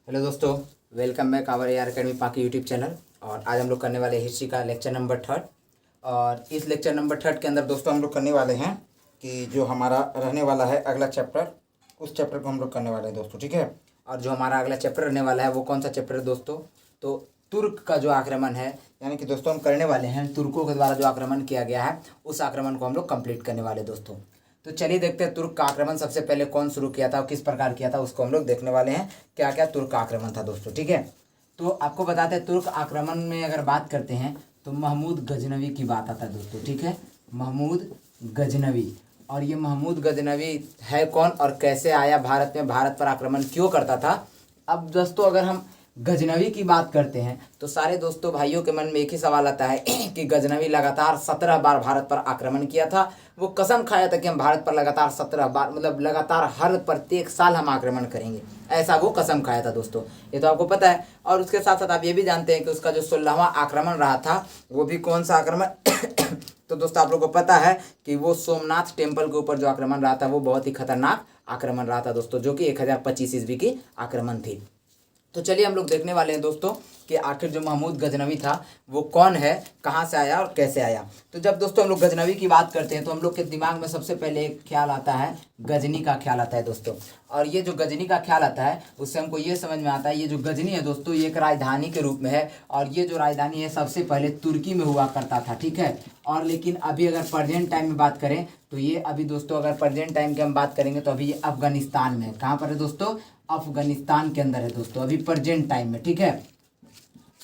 Hello दोस्तों, welcome back our AR academy पाकी YouTube channel. और आज हम लोग करने वाले हिस्ट्री का लेक्चर नंबर 3। और इस लेक्चर नंबर 3 के अंदर दोस्तों हम लोग करने वाले हैं कि जो हमारा रहने वाला है अगला चैप्टर, उस चैप्टर को हम लोग करने वाले हैं दोस्तों, ठीक है। और जो हमारा अगला चैप्टर रहने वाला है वो कौन सा चैप्टर है दोस्तों? तो तुर्क का जो आक्रमण है, यानी कि दोस्तों हम करने वाले हैं तुर्कों के द्वारा जो आक्रमण किया गया है उस आक्रमण को हम लोग कंप्लीट करने वाले दोस्तों। तो चलिए देखते हैं तुर्क का आक्रमण सबसे पहले कौन शुरू किया था और किस प्रकार किया था, उसको हम लोग देखने वाले हैं। क्या क्या तुर्क का आक्रमण था दोस्तों, ठीक है। तो आपको बताते हैं तुर्क आक्रमण में अगर बात करते हैं तो महमूद गजनवी की बात आता है दोस्तों, ठीक है। महमूद गजनवी, और ये महमूद गजनवी है कौन और कैसे आया भारत में, भारत पर आक्रमण क्यों करता था। अब दोस्तों अगर हम गजनवी की बात करते हैं तो सारे दोस्तों भाइयों के मन में एक ही सवाल आता है कि गजनवी लगातार 17 बार भारत पर आक्रमण किया था। वो कसम खाया था कि हम भारत पर लगातार 17 बार, मतलब लगातार हर प्रत्येक साल हम आक्रमण करेंगे, ऐसा वो कसम खाया था दोस्तों। ये तो आपको पता है। और उसके साथ साथ आप ये भी जानते हैं कि उसका जो 16वां आक्रमण रहा था वो भी कौन सा आक्रमण तो दोस्तों आप लोगों को पता है कि वो सोमनाथ टेम्पल के ऊपर जो आक्रमण रहा था वो बहुत ही खतरनाक आक्रमण रहा था दोस्तों, जो कि 1025 ईस्वी की आक्रमण थी। तो चलिए हम लोग देखने वाले हैं दोस्तों कि आखिर जो महमूद गजनवी था वो कौन है, कहाँ से आया और कैसे आया। तो जब दोस्तों हम लोग गजनवी की बात करते हैं तो हम लोग के दिमाग में सबसे पहले एक ख्याल आता है, गजनी का ख्याल आता है दोस्तों। और ये जो गजनी का ख्याल आता है उससे हमको ये समझ में आता है, ये जो गजनी है दोस्तों ये एक राजधानी के रूप में है। और ये जो राजधानी है सबसे पहले तुर्की में हुआ करता था, ठीक है। और लेकिन अभी अगर प्रेजेंट टाइम में बात करें तो ये अभी दोस्तों अगर प्रेजेंट टाइम की हम बात करेंगे तो अभी ये अफगानिस्तान में है। कहाँ पर है दोस्तों? अफगानिस्तान के अंदर है दोस्तों अभी प्रेजेंट टाइम में, ठीक है।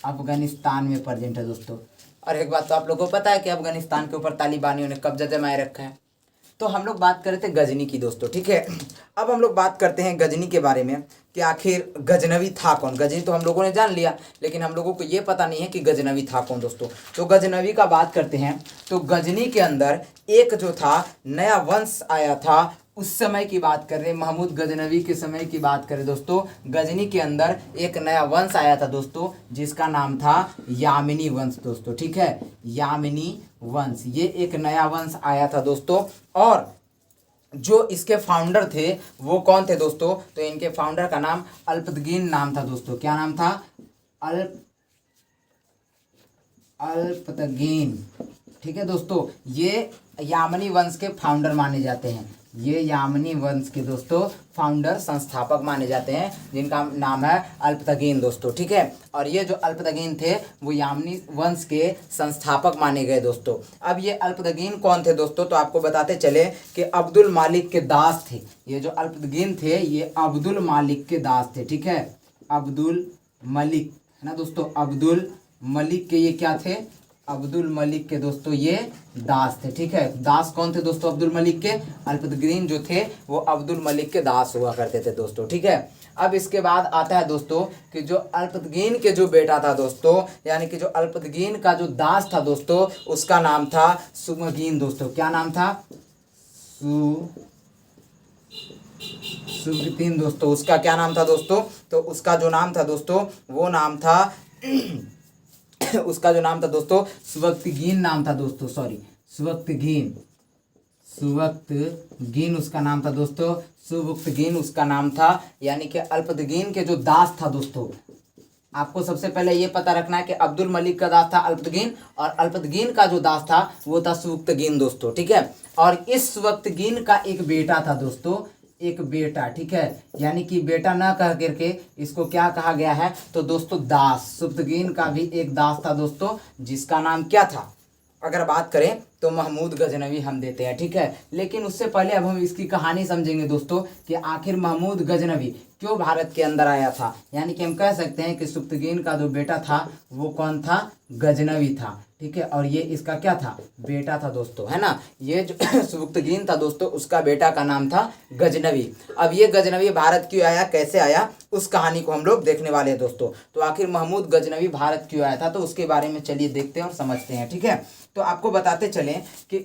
अफगानिस्तान में प्रेजेंट है दोस्तों। और एक बात तो आप लोगों को पता है कि अफगानिस्तान के ऊपर तालिबानियों ने कब्जा जमाए रखा है। तो हम लोग बात कर रहे थे गजनी की दोस्तों, ठीक है। अब हम लोग बात करते हैं गजनी के बारे में कि आखिर गजनवी था कौन। गजनी तो हम लोगों ने जान लिया, लेकिन हम लोगों को ये पता नहीं है कि गजनवी था कौन दोस्तों। तो गजनवी का बात करते हैं तो गजनी के अंदर एक जो था नया वंश आया था, उस समय की बात कर रहे हैं, महमूद गजनवी के समय की बात करें दोस्तों। गजनी के अंदर एक नया वंश आया था दोस्तों जिसका नाम था यामिनी वंश दोस्तों, ठीक है। यामिनी वंश, ये एक नया वंश आया था दोस्तों। और जो इसके फाउंडर थे वो कौन थे दोस्तों? तो इनके फाउंडर का नाम अल्पतगीन नाम था दोस्तों। क्या नाम था? अल्पतगीन, ठीक है दोस्तों। ये यामिनी वंश के फाउंडर माने जाते हैं। ये यामिनी वंश के दोस्तों फाउंडर, संस्थापक माने जाते हैं, जिनका नाम है अल्पतगीन दोस्तों, ठीक है। और ये जो अल्पतगीन थे वो यामिनी वंश के संस्थापक माने गए दोस्तों। अब ये अल्पतगीन कौन थे दोस्तों? तो आपको बताते चले कि अब्दुल मालिक के दास थे। ये जो अल्पतगीन थे ये अब्दुल मालिक के दास थे, ठीक है। अब्दुल मलिक है ना दोस्तों, अब्दुल मलिक के ये क्या थे? अब्दुल मलिक के दोस्तों ये दास थे, ठीक है। दास कौन थे दोस्तों अब्दुल मलिक के? अल्पतगीन जो थे वो अब्दुल मलिक के दास हुआ करते थे दोस्तों, ठीक है। अब इसके बाद आता है दोस्तों कि जो अल्पतगीन के जो बेटा था दोस्तों, यानी कि जो अल्पतगीन का जो दास था दोस्तों उसका नाम था सुमगीन दोस्तों। क्या नाम था? सुबगतीन दोस्तों। उसका क्या नाम था दोस्तों? तो उसका जो नाम था दोस्तों वो नाम था उसका जो नाम था दोस्तों सुबक्तगीन नाम था दोस्तों, सॉरी सुबक्तगीन, सुबक्तगीन उसका नाम था दोस्तों, सुबक्तगीन उसका नाम था। यानी कि अल्पतगीन के जो दास था दोस्तों, आपको सबसे पहले ये पता रखना है कि अब्दुल मलिक का दास था अल्पतगीन और अल्पतगीन का जो दास था वो था सुबक्तगीन दोस्तों, ठीक है। और इस सुबक्तगीन का एक बेटा था दोस्तों, एक बेटा, ठीक है। यानी कि बेटा ना कह करके इसको क्या कहा गया है तो दोस्तों दास। सुबक्तगीन का भी एक दास था दोस्तों जिसका नाम क्या था? अगर बात करें तो महमूद गजनवी हम देते हैं, ठीक है। लेकिन उससे पहले अब हम इसकी कहानी समझेंगे दोस्तों कि आखिर महमूद गजनवी क्यों भारत के अंदर आया था। यानी कि हम कह सकते हैं कि सुबक्तगीन का जो बेटा था वो कौन था? गजनवी था, ठीक है। और ये इसका क्या था? बेटा था दोस्तों, है ना। ये जो सुबक्तगीन था दोस्तों उसका बेटा का नाम था गजनवी। अब ये गजनवी भारत क्यों आया, कैसे आया, उस कहानी को हम लोग देखने वाले हैं दोस्तों। तो आखिर महमूद गजनवी भारत क्यों आया था तो उसके बारे में चलिए देखते हैं और समझते हैं, ठीक है। तो आपको बताते चलें कि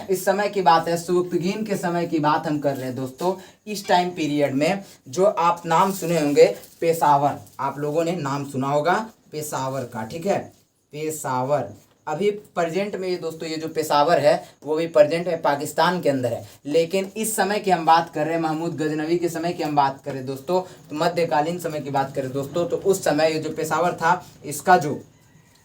इस समय की बात है, सुबक्तगीन के समय की बात हम कर रहे हैं दोस्तों। इस टाइम पीरियड में जो आप नाम सुने होंगे पेशावर, आप लोगों ने नाम सुना होगा पेशावर का, ठीक है। पेशावर, अभी प्रेजेंट में ये दोस्तों ये जो पेशावर है वो भी प्रेजेंट में पाकिस्तान के अंदर है। लेकिन इस समय की हम बात कर रहे हैं, महमूद गजनवी के समय की हम बात करें दोस्तों, तो मध्यकालीन समय की बात करें दोस्तों, तो उस समय ये जो पेशावर था इसका जो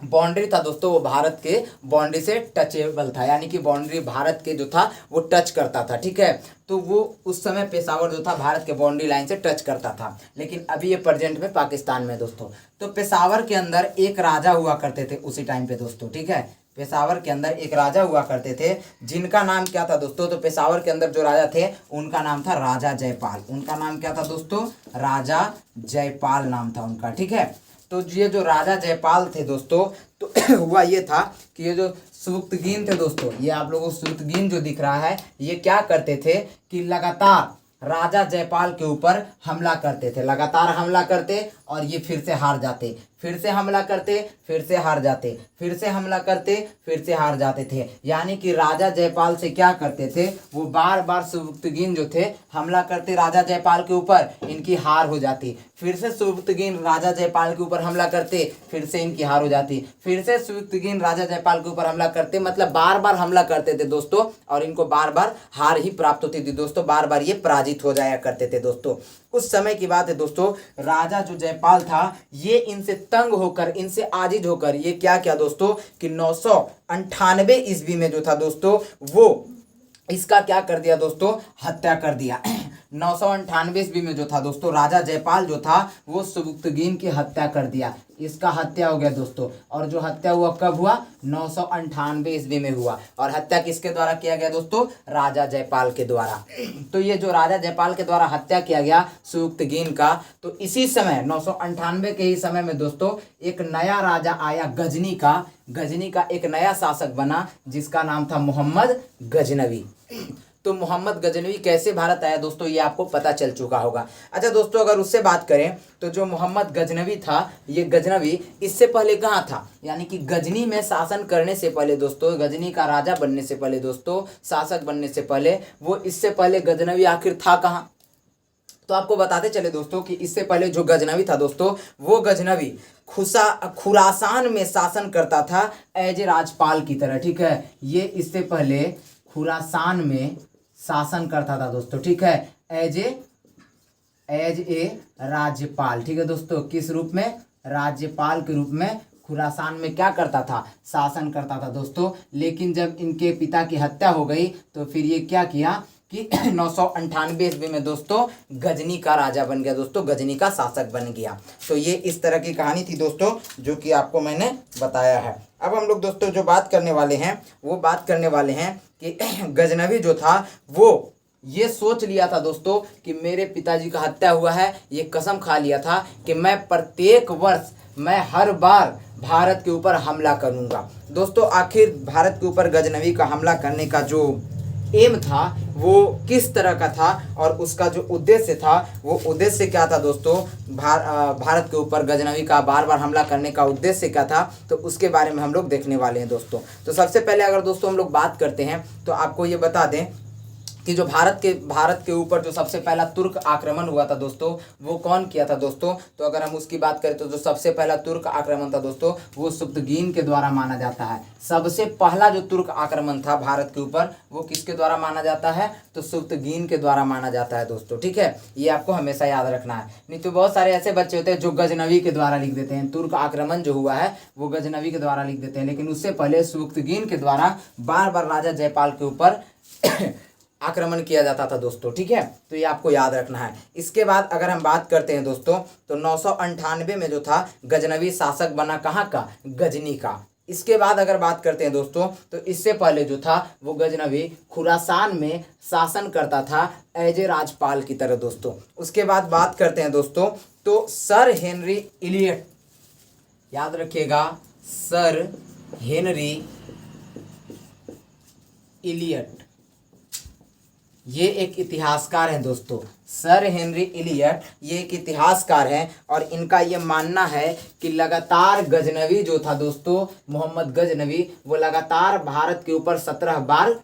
बाउंड्री था दोस्तों वो भारत के बाउंड्री से टचेबल था, यानी कि बाउंड्री भारत के जो था वो टच करता था। ठीक है, तो वो उस समय पेशावर जो था भारत के बाउंड्री लाइन से टच करता था। लेकिन अभी ये प्रेजेंट में पाकिस्तान में दोस्तों। तो पेशावर के अंदर एक राजा हुआ करते थे उसी टाइम पे दोस्तों। ठीक है, पेशावर के अंदर एक राजा हुआ करते थे जिनका नाम क्या था दोस्तों, तो पेशावर के अंदर जो राजा थे उनका नाम था राजा जयपाल। उनका नाम क्या था दोस्तों, राजा जयपाल नाम था उनका। ठीक है, तो ये जो राजा जयपाल थे दोस्तों, तो हुआ ये था कि ये जो सुबुक्तगीन थे दोस्तों, ये आप लोगों को सुबुक्तगीन जो दिख रहा है, ये क्या करते थे कि लगातार राजा जयपाल के ऊपर हमला करते थे, लगातार हमला करते और ये फिर से हार जाते, फिर से हमला करते, फिर से हार जाते, फिर से हमला करते, फिर से हार जाते थे। यानी कि राजा जयपाल से क्या करते थे, वो बार बार सुबुक्तगीन जो थे हमला करते राजा जयपाल के ऊपर, इनकी हार हो जाती, फिर से सुबुक्तगीन राजा जयपाल के ऊपर हमला करते, फिर से इनकी हार हो जाती, फिर से सुबुक्तगीन राजा जयपाल के ऊपर हमला करते, मतलब बार बार हमला करते थे दोस्तों, और इनको बार बार हार ही प्राप्त होती थी दोस्तों, बार बार ये पराजित हो जाया करते थे दोस्तों। उस समय की बात है दोस्तों, राजा जो जयपाल था ये इनसे तंग होकर, इनसे आजिज होकर ये क्या किया दोस्तों कि 998 ईस्वी में जो था दोस्तों वो इसका क्या कर दिया दोस्तों, हत्या कर दिया। 998 ईस्वी में जो था दोस्तों राजा जयपाल जो था वो सुबुक्तगीन की हत्या कर दिया, इसका हत्या हो गया दोस्तों। और जो हत्या हुआ कब हुआ, 998 ईस्वी में हुआ। और हत्या किसके द्वारा किया गया दोस्तों, राजा जयपाल के द्वारा। तो ये जो राजा जयपाल के द्वारा हत्या किया गया सुबुक्तगीन का, तो इसी समय 998 के ही समय में दोस्तों एक नया राजा आया गजनी का एक नया शासक बना जिसका नाम था मोहम्मद गजनवी। तो मोहम्मद गजनवी कैसे भारत आया दोस्तों, ये आपको पता चल चुका होगा। अच्छा दोस्तों, अगर उससे बात करें तो जो मोहम्मद गजनवी था, ये गजनवी इससे पहले कहाँ था, यानी कि गजनी में शासन करने से पहले दोस्तों, गजनी का राजा बनने से पहले दोस्तों, शासक बनने से पहले, वो इससे पहले गजनवी आखिर था कहाँ, तो आपको बताते चले दोस्तों कि इससे पहले जो गजनवी था दोस्तों, वो गजनवी खुरासान में शासन करता था एज ए राजपाल की तरह। ठीक है, ये इससे पहले खुरासान में शासन करता था दोस्तों। ठीक है, एज ए राज्यपाल। ठीक है दोस्तों, किस रूप में, राज्यपाल के रूप में खुरासान में क्या करता था, शासन करता था दोस्तों। लेकिन जब इनके पिता की हत्या हो गई तो फिर ये क्या किया कि 998 ईस्वी में दोस्तों गजनी का राजा बन गया दोस्तों, गजनी का शासक बन गया। तो ये इस तरह की कहानी थी दोस्तों जो कि आपको मैंने बताया है। अब हम लोग दोस्तों जो बात करने वाले हैं वो बात करने वाले हैं कि गजनवी जो था वो ये सोच लिया था दोस्तों कि मेरे पिताजी का हत्या हुआ है, ये कसम खा लिया था कि मैं प्रत्येक वर्ष, मैं हर बार भारत के ऊपर हमला करूंगा दोस्तों। आखिर भारत के ऊपर गजनवी का हमला करने का जो एम था वो किस तरह का था और उसका जो उद्देश्य था वो उद्देश्य क्या था दोस्तों, भारत के ऊपर गजनवी का बार बार हमला करने का उद्देश्य क्या था, तो उसके बारे में हम लोग देखने वाले हैं दोस्तों। तो सबसे पहले अगर दोस्तों हम लोग बात करते हैं तो आपको ये बता दें कि जो भारत के ऊपर जो सबसे पहला तुर्क आक्रमण हुआ था दोस्तों वो कौन किया था दोस्तों, तो अगर हम उसकी बात करें तो जो सबसे पहला तुर्क आक्रमण था दोस्तों वो सुबुक्तगीन के द्वारा माना जाता है। सबसे पहला जो तुर्क आक्रमण था भारत के ऊपर वो किसके द्वारा माना जाता है, तो सुबुक्तगीन के द्वारा माना जाता है दोस्तों। ठीक है, ये आपको हमेशा याद रखना है, नहीं तो बहुत सारे ऐसे बच्चे होते हैं जो गजनवी के द्वारा लिख देते हैं, तुर्क आक्रमण जो हुआ है वो गजनवी के द्वारा लिख देते हैं, लेकिन उससे पहले सुबुक्तगीन के द्वारा बार बार राजा जयपाल के ऊपर आक्रमण किया जाता था दोस्तों। ठीक है, तो ये आपको याद रखना है। इसके बाद अगर हम बात करते हैं दोस्तों तो 998 में जो था गजनवी शासक बना कहाँ का, गजनी का। इसके बाद अगर बात करते हैं दोस्तों तो इससे पहले जो था वो गजनवी खुरासान में शासन करता था एज ए राजपाल की तरह दोस्तों। उसके बाद बात करते हैं दोस्तों तो सर हेनरी इलियट, याद रखिएगा सर हेनरी इलियट, ये एक इतिहासकार हैं दोस्तों। सर हेनरी इलियट ये एक इतिहासकार हैं और इनका ये मानना है कि लगातार गजनवी जो था दोस्तों, मोहम्मद गजनवी, वो लगातार भारत के ऊपर 17 बार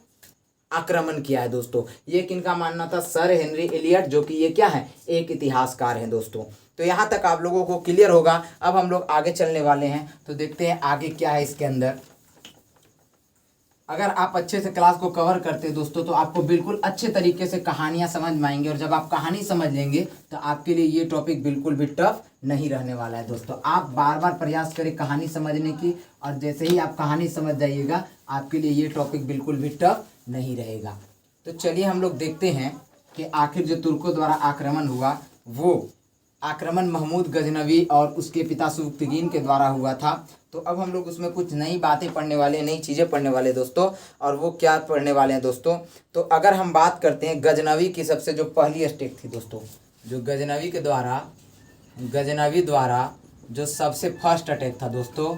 आक्रमण किया है दोस्तों। ये किनका मानना था, सर हेनरी इलियट, जो कि ये क्या है, एक इतिहासकार हैं दोस्तों। तो यहाँ तक आप लोगों को क्लियर होगा। अब हम लोग आगे चलने वाले हैं तो देखते हैं आगे क्या है इसके अंदर। अगर आप अच्छे से क्लास को कवर करते हैं दोस्तों तो आपको बिल्कुल अच्छे तरीके से कहानियाँ समझ में आएंगी, और जब आप कहानी समझ लेंगे तो आपके लिए ये टॉपिक बिल्कुल भी टफ नहीं रहने वाला है दोस्तों। आप बार बार प्रयास करें कहानी समझने की, और जैसे ही आप कहानी समझ जाइएगा आपके लिए ये टॉपिक बिल्कुल भी टफ नहीं रहेगा। तो चलिए हम लोग देखते हैं कि आखिर जो तुर्कों द्वारा आक्रमण हुआ वो आक्रमण महमूद गजनवी और उसके पिता सुबुक्तगीन के द्वारा हुआ था। तो अब हम लोग उसमें कुछ नई बातें पढ़ने वाले, नई चीज़ें पढ़ने वाले दोस्तों। और वो क्या पढ़ने वाले हैं दोस्तों, तो अगर हम बात करते हैं गजनवी की सबसे जो पहली अटैक थी दोस्तों, जो गजनवी द्वारा जो सबसे फर्स्ट अटैक था दोस्तों,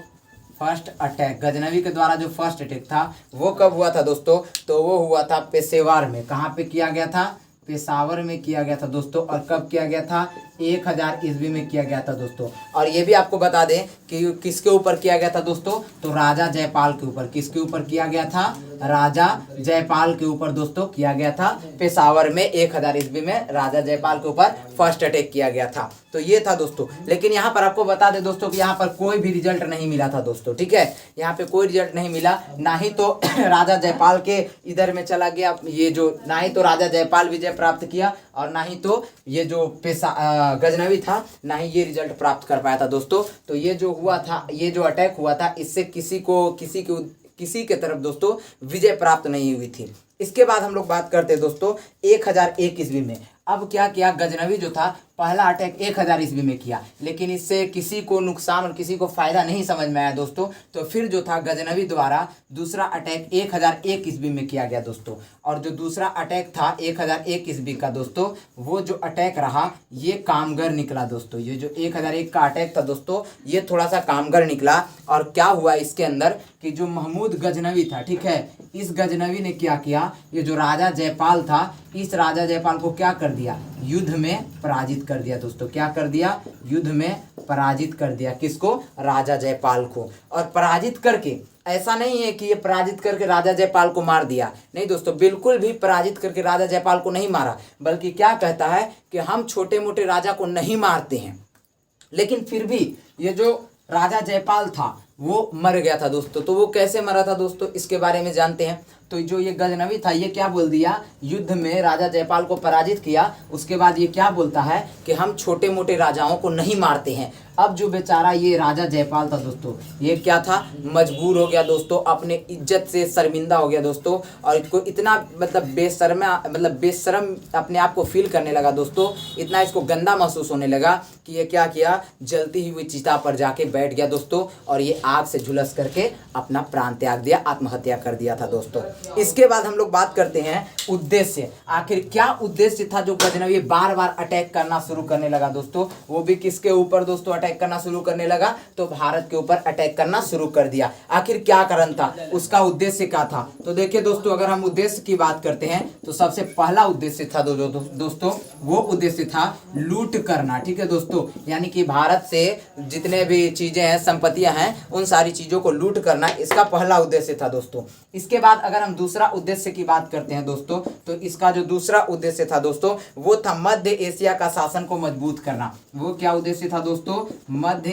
फर्स्ट अटैक गजनवी के द्वारा जो फर्स्ट अटैक था वो कब हुआ था दोस्तों, तो वो हुआ था पेशेवर में। कहाँ पे किया गया था, पेशावर में किया गया था दोस्तों। और कब किया गया था, 1000 ईस्वी में किया गया था दोस्तों। और ये भी आपको बता दें कि किसके ऊपर किया गया था दोस्तों, तो राजा जयपाल के ऊपर। किसके ऊपर किया गया था, राजा जयपाल के ऊपर दोस्तों किया गया था। पेशावर में 1000 ईस्वी में राजा जयपाल के ऊपर फर्स्ट अटैक किया गया था। तो ये था दोस्तों। लेकिन यहाँ पर आपको बता दें दोस्तों कि यहाँ पर कोई भी रिजल्ट नहीं मिला था दोस्तों, ठीक है। यहाँ पे कोई रिजल्ट नहीं मिला, ना ही तो राजा जयपाल के इधर में चला गया ये जो, ना ही तो राजा जयपाल विजय प्राप्त किया, और ना ही तो ये जो गजनवी था, ना ही ये रिजल्ट प्राप्त कर पाया था दोस्तों। तो ये जो हुआ था, ये जो अटैक हुआ था, इससे किसी के तरफ दोस्तों विजय प्राप्त नहीं हुई थी। इसके बाद हम लोग बात करते हैं दोस्तों 1001 ईस्वी में। अब क्या किया, गजनवी जो था पहला अटैक 1000 ईस्वी में किया, लेकिन इससे किसी को नुकसान और किसी को फायदा नहीं समझ में आया दोस्तों। तो फिर जो था गजनवी द्वारा दूसरा अटैक 1001 ईस्वी में किया गया दोस्तों। और जो दूसरा अटैक था 1001 ईस्वी का दोस्तों, वो जो अटैक रहा ये कामगर निकला दोस्तों। ये जो 1001 का अटैक था दोस्तों, ये थोड़ा सा कामगर निकला। और क्या हुआ इसके अंदर कि जो महमूद गजनवी था, ठीक है, इस गजनवी ने क्या किया, ये जो राजा जयपाल था, इस राजा जयपाल को क्या कर दिया, युद्ध में पराजित कर दिया दोस्तों। क्या कर दिया, युद्ध में पराजित कर दिया। किसको, राजा जयपाल को। और पराजित करके, ऐसा नहीं है कि ये पराजित करके राजा जयपाल को मार दिया, नहीं दोस्तों, बिल्कुल भी पराजित करके राजा जयपाल को नहीं मारा, बल्कि क्या कहता है कि हम छोटे मोटे राजा को नहीं मारते हैं। लेकिन फिर भी ये जो राजा जयपाल था वो मर गया था दोस्तों। तो वो कैसे मरा था दोस्तों, इसके बारे में जानते हैं। तो जो ये गजनवी था ये क्या बोल दिया, युद्ध में राजा जयपाल को पराजित किया। उसके बाद ये क्या बोलता है कि हम छोटे मोटे राजाओं को नहीं मारते हैं। अब जो बेचारा ये राजा जयपाल था दोस्तों, ये क्या था, मजबूर हो गया दोस्तों, अपने इज्जत से शर्मिंदा हो गया दोस्तों। और इसको इतना बेशर्म अपने आप को फील करने लगा दोस्तों, इतना इसको गंदा महसूस होने लगा कि ये क्या किया, जलती हुई चिता पर जाके बैठ गया दोस्तों, और ये आग से झुलस करके अपना प्राण त्याग दिया, आत्महत्या कर दिया था दोस्तों। इसके बाद हम लोग बात करते हैं उद्देश्य। आखिर क्या उद्देश्य था जो गजनवी बार बार अटैक करना शुरू करने लगा दोस्तों, वो भी किसके ऊपर दोस्तों अटैक करना शुरू करने लगा, तो भारत के ऊपर अटैक करना शुरू कर दिया। आखिर क्या कारण था, उसका उद्देश्य क्या था, तो देखिए दोस्तों, अगर हम उद्देश्य की बात करते हैं तो सबसे पहला उद्देश्य था दोस्तों, वो उद्देश्य था लूट करना, ठीक है दोस्तों। यानी कि भारत से जितने भी चीजें हैं, संपत्तियां हैं, उन सारी चीजों को लूट करना, इसका पहला उद्देश्य था दोस्तों। इसके बाद अगर हम दूसरा उद्देश्य की बात करते हैं दोस्तों, तो इसका जो दूसरा उद्देश्य था दोस्तों, वो था मध्य एशिया का शासन को मजबूत करना। वो क्या उद्देश्य था दोस्तों, मध्य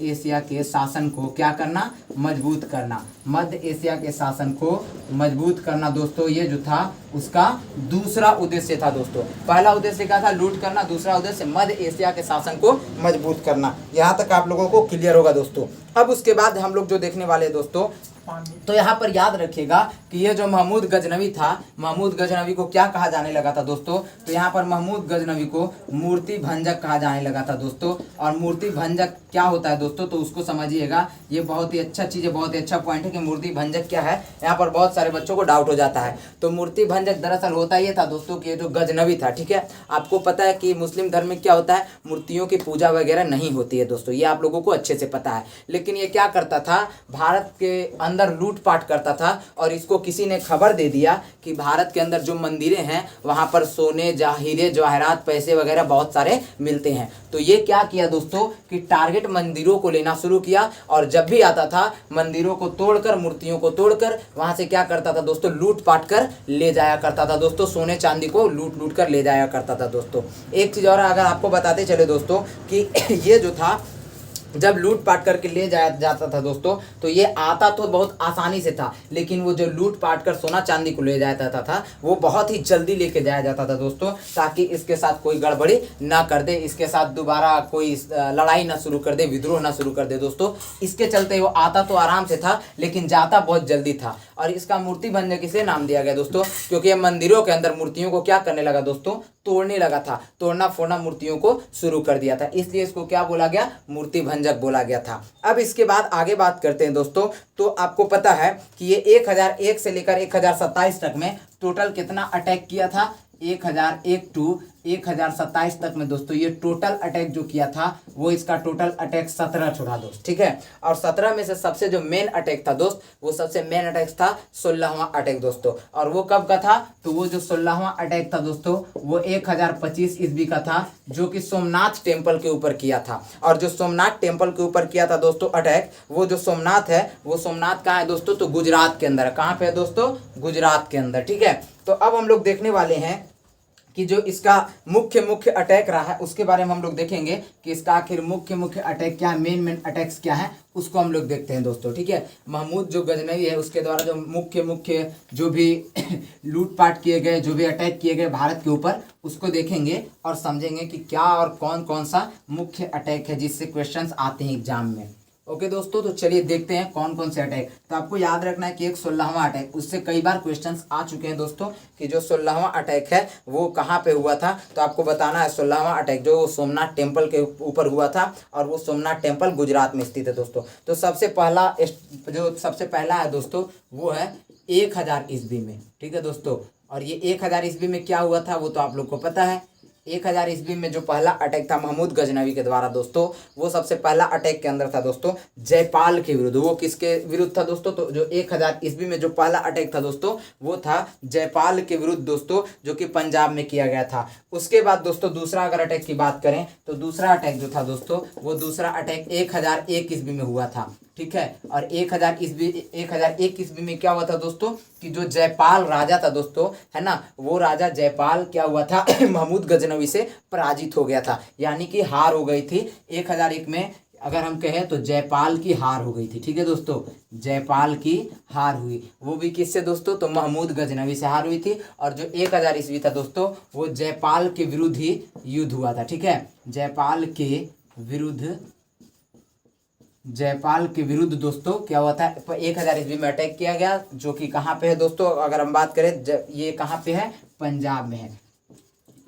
एशिया के शासन को क्या करना, मजबूत करना। मध्य एशिया के शासन को मजबूत करना दोस्तों, ये जो था उसका दूसरा उद्देश्य था दोस्तों। पहला उद्देश्य क्या था, लूट करना, दूसरा उद्देश्य मध्य एशिया के शासन को मजबूत करना। यहाँ तक आप लोगों को क्लियर होगा दोस्तों। अब उसके बाद हम लोग जो देखने वाले दोस्तों, तो यहाँ पर याद रखिएगा कि ये जो महमूद गजनवी था, महमूद गजनवी को क्या कहा जाने लगा था दोस्तों, तो यहाँ पर महमूद गजनवी को मूर्ति भंजक कहा जाने लगा था दोस्तों। और मूर्ति भंजक क्या होता है दोस्तों, तो उसको समझिएगा, ये बहुत ही अच्छा चीज़ है, बहुत ही अच्छा पॉइंट है कि मूर्ति भंजक क्या है। यहाँ पर बहुत सारे बच्चों को डाउट हो जाता है। तो मूर्ति भंजक दरअसल होता ये था दोस्तों कि ये जो गजनवी था, ठीक है, आपको पता है कि मुस्लिम धर्म में क्या होता है, मूर्तियों की पूजा वगैरह नहीं होती है दोस्तों, ये आप लोगों को अच्छे से पता है। लेकिन ये क्या करता था, भारत के अंदर लूटपाट करता था, और इसको किसी ने खबर दे दिया कि भारत के अंदर जो मंदिरें हैं वहाँ पर सोने, हीरे जवाहरात, पैसे वगैरह बहुत सारे मिलते हैं। तो ये क्या किया दोस्तों कि टारगेट मंदिरों को लेना शुरू किया, और जब भी आता था मंदिरों को तोड़कर, मूर्तियों को तोड़कर वहाँ से क्या करता था दोस्तों, लूटपाट कर ले जाया करता था दोस्तों, सोने चांदी को लूट कर ले जाया करता था दोस्तों। एक चीज़ और अगर आपको बताते चले दोस्तों कि ये जो था जब लूट पाट करके ले जाया जाता था दोस्तों, तो ये आता तो बहुत आसानी से था, लेकिन वो जो लूट पाट कर सोना चांदी को ले जाया जाता था वो बहुत ही जल्दी लेके जाया जाता था दोस्तों, ताकि इसके साथ कोई गड़बड़ी ना कर दे, इसके साथ दोबारा कोई लड़ाई ना शुरू कर दे, विद्रोह ना शुरू कर दे दोस्तों। इसके चलते वो आता तो आराम से था, लेकिन जाता बहुत जल्दी था। और इसका मूर्ति भंजक किसे नाम दिया गया दोस्तों, क्योंकि ये मंदिरों के अंदर मूर्तियों को क्या करने लगा दोस्तों, तोड़ने लगा था, तोड़ना फोड़ना मूर्तियों को शुरू कर दिया था, इसलिए इसको क्या बोला गया, मूर्ति भंजक बोला गया था। अब इसके बाद आगे बात करते हैं दोस्तों। तो आपको पता है कि ये 1001 से लेकर 1027 तक में टोटल कितना अटैक किया था, 1001 टू 1027 तक में दोस्तों ये टोटल अटैक जो किया था वो इसका टोटल अटैक 17 छोड़ा दोस्त, ठीक है। और 17 में से सबसे जो मेन अटैक था दोस्त, वो सबसे मेन अटैक था 16वां अटैक दोस्तों। और वो कब का था, तो वो जो 16वां अटैक था दोस्तों वो 1025 ईस्वी का था, जो कि सोमनाथ टेम्पल के ऊपर किया था। और जो सोमनाथ टेम्पल के ऊपर किया था दोस्तों अटैक, वो जो सोमनाथ है वो सोमनाथ कहाँ है दोस्तों, तो गुजरात के अंदर। कहाँ पे है दोस्तों, गुजरात के अंदर, ठीक है। तो अब हम लोग देखने वाले हैं कि जो इसका मुख्य अटैक रहा है उसके बारे में हम लोग देखेंगे कि इसका आखिर मुख्य अटैक क्या है, मेन अटैक्स क्या है, उसको हम लोग देखते हैं दोस्तों, ठीक है। महमूद जो गजनवी है उसके द्वारा जो मुख्य जो भी लूटपाट किए गए, जो भी अटैक किए गए भारत के ऊपर, उसको देखेंगे और समझेंगे कि क्या और कौन कौन सा मुख्य अटैक है जिससे क्वेश्चंस आते हैं एग्जाम में। ओके दोस्तों, तो चलिए देखते हैं कौन कौन से अटैक। तो आपको याद रखना है कि एक 16वां अटैक, उससे कई बार क्वेश्चंस आ चुके हैं दोस्तों कि जो 16वां अटैक है वो कहाँ पे हुआ था। तो आपको बताना है 16वां अटैक जो सोमनाथ टेम्पल के ऊपर हुआ था, और वो सोमनाथ टेम्पल गुजरात में स्थित है दोस्तों। तो सबसे पहला है दोस्तों वो है 1000 ईस्वी में, ठीक है दोस्तों। और ये 1000 ईस्वी में क्या हुआ था वो तो आप लोग को पता है। 1000 ईस्वी में जो पहला अटैक था महमूद गजनवी के द्वारा दोस्तों, वो सबसे पहला अटैक के अंदर था दोस्तों जयपाल के विरुद्ध। वो किसके विरुद्ध था दोस्तों, तो जो 1000 ईस्वी में जो पहला अटैक था दोस्तों वो था जयपाल के विरुद्ध दोस्तों, जो कि पंजाब में किया गया था। उसके बाद दोस्तों दूसरा अगर अटैक की बात करें तो दूसरा अटैक जो था दोस्तों, वो दूसरा अटैक 1001 ईस्वी में हुआ था, ठीक है। और 1001 ईस्वी में क्या हुआ था दोस्तों कि जो जयपाल राजा था दोस्तों, है ना, वो राजा जयपाल क्या हुआ था महमूद गजनवी से पराजित हो गया था, यानी कि हार हो गई थी। 1001 में अगर हम कहें तो जयपाल की हार हो गई थी, ठीक है दोस्तों, जयपाल की हार हुई। वो भी किससे दोस्तों, तो महमूद गजनवी से हार हुई थी। और जो 1000 ईस्वी था दोस्तों वो जयपाल के विरुद्ध ही युद्ध हुआ था, ठीक है। जयपाल के विरुद्ध दोस्तों क्या हुआ था, 1000 ईस्वी में अटैक किया गया, जो कि कहाँ पे है दोस्तों, अगर हम बात करें ये कहाँ पे है, पंजाब में है,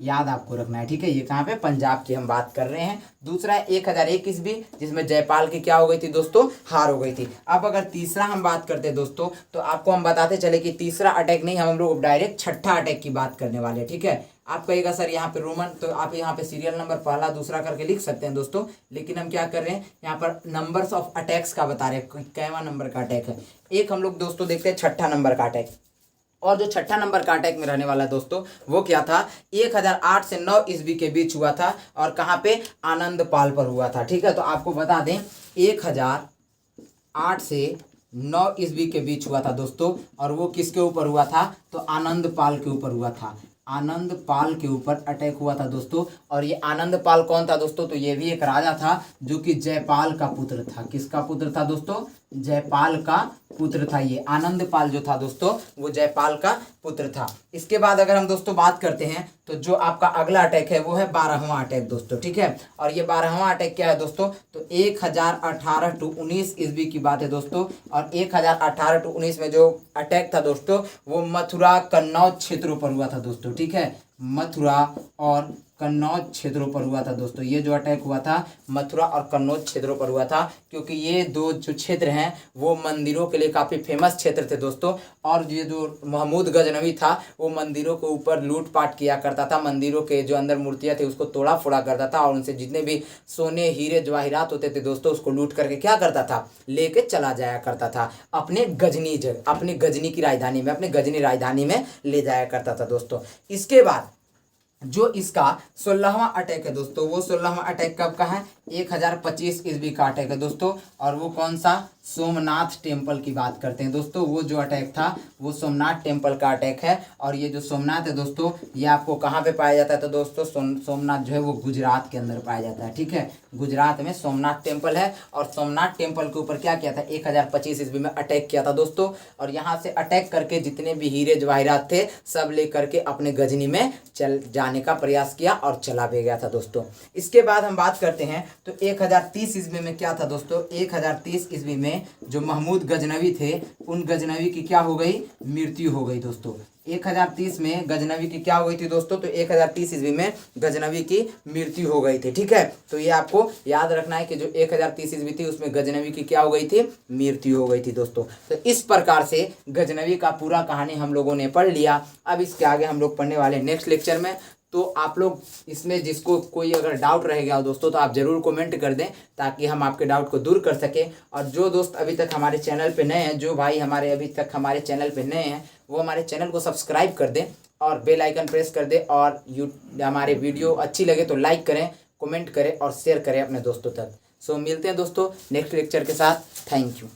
याद आपको रखना है, ठीक है। ये कहाँ पे, पंजाब की हम बात कर रहे हैं। दूसरा है 1001 ईस्वी, जिसमें जयपाल की क्या हो गई थी दोस्तों, हार हो गई थी। अब अगर तीसरा हम बात करते हैं दोस्तों, तो आपको हम बताते चले कि तीसरा अटैक नहीं, हम लोग डायरेक्ट छठा अटैक की बात करने वाले हैं, ठीक है। आप कहिएगा सर यहाँ पे रोमन, तो आप यहाँ पे सीरियल नंबर पहला दूसरा करके लिख सकते हैं दोस्तों, लेकिन हम क्या कर रहे हैं यहाँ पर नंबर्स ऑफ अटैक्स का बता रहे हैं, कैवा नंबर का अटैक है। एक हम लोग दोस्तों देखते हैं छठा नंबर का अटैक। और जो छठा नंबर का अटैक में रहने वाला दोस्तों वो क्या था, 1008 से 9 ईस्वी के बीच हुआ था, और कहाँ पे, आनंदपाल पर हुआ था, ठीक है। तो आपको बता दें 1008 से 9 ईस्वी के बीच हुआ था दोस्तों, और वो किसके ऊपर हुआ था, तो आनंदपाल के ऊपर हुआ था। आनंदपाल के ऊपर अटैक हुआ था दोस्तों। और ये आनंदपाल कौन था दोस्तों, तो ये भी एक राजा था जो कि जयपाल का पुत्र था। किसका पुत्र था दोस्तों, जयपाल का पुत्र था। ये आनंदपाल जो था दोस्तों वो जयपाल का पुत्र था। इसके बाद अगर हम दोस्तों बात करते हैं तो जो आपका अगला अटैक है वो है 12वां अटैक दोस्तों, ठीक है। और ये 12वां अटैक क्या है दोस्तों, तो 1018 टू 19 ईस्वी की बात है दोस्तों। और 1018 टू 19 में जो अटैक था दोस्तों वो मथुरा कन्नौज क्षेत्रों पर हुआ था दोस्तों, ठीक है। मथुरा और कन्नौज क्षेत्रों पर हुआ था दोस्तों। ये जो अटैक हुआ था मथुरा और कन्नौज क्षेत्रों पर हुआ था, क्योंकि ये दो जो क्षेत्र हैं वो मंदिरों के लिए काफ़ी फेमस क्षेत्र थे दोस्तों। और ये जो महमूद गजनवी था वो मंदिरों के ऊपर लूटपाट किया करता था, मंदिरों के जो अंदर मूर्तियाँ थी उसको तोड़ा फोड़ा करता था, और उनसे जितने भी सोने हीरे जवाहिरात होते थे दोस्तों उसको लूट करके क्या करता था, लेके चला जाया करता था अपने गजनी की राजधानी में, अपने गजनी राजधानी में ले जाया करता था दोस्तों। इसके बाद जो इसका 16वां अटैक है दोस्तों, वो 16वां अटैक कब का है? 1025 ईस्वी का अटैक है दोस्तों। और वो कौन सा? सोमनाथ टेम्पल की बात करते हैं दोस्तों। वो जो अटैक था वो सोमनाथ टेम्पल का अटैक है। और ये जो सोमनाथ है दोस्तों, ये आपको कहाँ पे पाया जाता है? तो दोस्तों सोमनाथ जो है वो गुजरात के अंदर पाया जाता है। ठीक है, गुजरात में सोमनाथ टेम्पल है। और सोमनाथ टेम्पल के ऊपर क्या किया था? 1025 ईस्वी में अटैक किया था दोस्तों। और यहाँ से अटैक करके जितने भी हीरे जवाहिरात थे सब लेकर के अपने गजनी में चल जाने का प्रयास किया और चला भी गया था दोस्तों। इसके बाद हम बात करते हैं तो 1030 ईस्वी में क्या था दोस्तों? 1030 ईस्वी में जो महमूद गजनवी थे, उन गजनवी की क्या हो गई? मृत्यु हो गई दोस्तों। 1030 में गजनवी की क्या हो गई थी दोस्तों? तो 1030 ईस्वी में गजनवी की मृत्यु हो गई थी। ठीक है, तो ये आपको याद रखना है कि जो 1030 ईस्वी थी उसमें गजनवी की क्या हो गई थी? मृत्यु हो गई थी दोस्तों। तो इस प्रकार से गजनवी का पूरा कहानी हम लोगों ने पढ़ लिया। अब इसके आगे हम लोग पढ़ने वाले नेक्स्ट लेक्चर में। तो आप लोग इसमें जिसको कोई अगर डाउट रह गया हो दोस्तों तो आप ज़रूर कमेंट कर दें ताकि हम आपके डाउट को दूर कर सकें। और जो दोस्त अभी तक हमारे चैनल पे नए हैं, जो भाई हमारे अभी तक हमारे चैनल पे नए हैं, वो हमारे चैनल को सब्सक्राइब कर दें और बेल आइकन प्रेस कर दें। और हमारे वीडियो अच्छी लगे तो लाइक करें, कमेंट करें और शेयर करें अपने दोस्तों तक। सो मिलते हैं दोस्तों नेक्स्ट लेक्चर के साथ। Thank you.